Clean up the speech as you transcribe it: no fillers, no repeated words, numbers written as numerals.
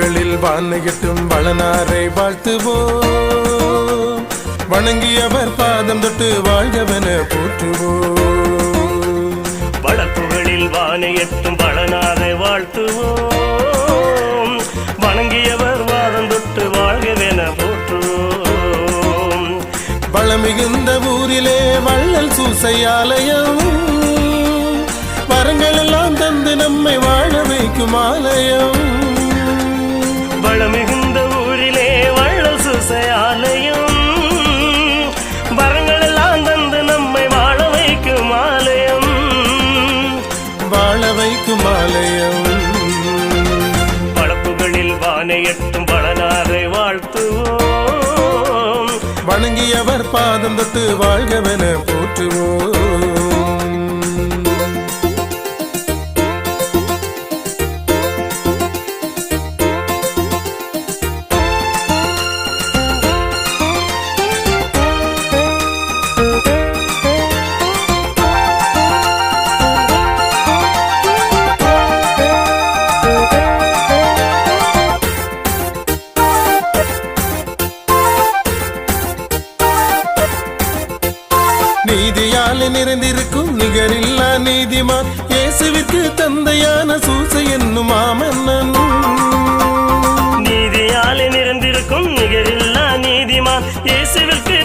புகழில் வானையட்டும் வளனாரை வாழ்த்துவோம். வணங்கியவர் பாதம் தொட்டு வாழ்கவென போற்றுவோம். வளப்புகழில் வானையட்டும் வளனாரை வாழ்த்துவோம். வணங்கியவர் பாதம் தொட்டு வாழ்கவென போற்றுவோம். வளமிகுந்த ஊரிலே வள்ளல் சூசை ஆலயம், வரங்கள் எல்லாம் தந்து நம்மை வாழ வைக்கும் ஆலயம். வளமிகுந்த ஊரிலே வள்ளல் சூசை ஆலயம், வரங்கள் எல்லாம் தந்து நம்மை வாழ வைக்கும் ஆலயம். வாழ வைக்கும் ஆலயம். வளப்புகளில் வானையட்டும் வளனாரை வாழ்த்துவோம். வணங்கியவர் பாதம் தொட்டு வாழ்கவென போற்றுவோம். நீதியால் நிறைந்திருக்கும் நிகரில்லா நீதிமான் இயேசுவிற்கு தந்தையான சூசை என்னும் மாமன்னன். நீதியால் நிறைந்திருக்கும் நிகரில்லா நீதிமான் இயேசுவிற்கு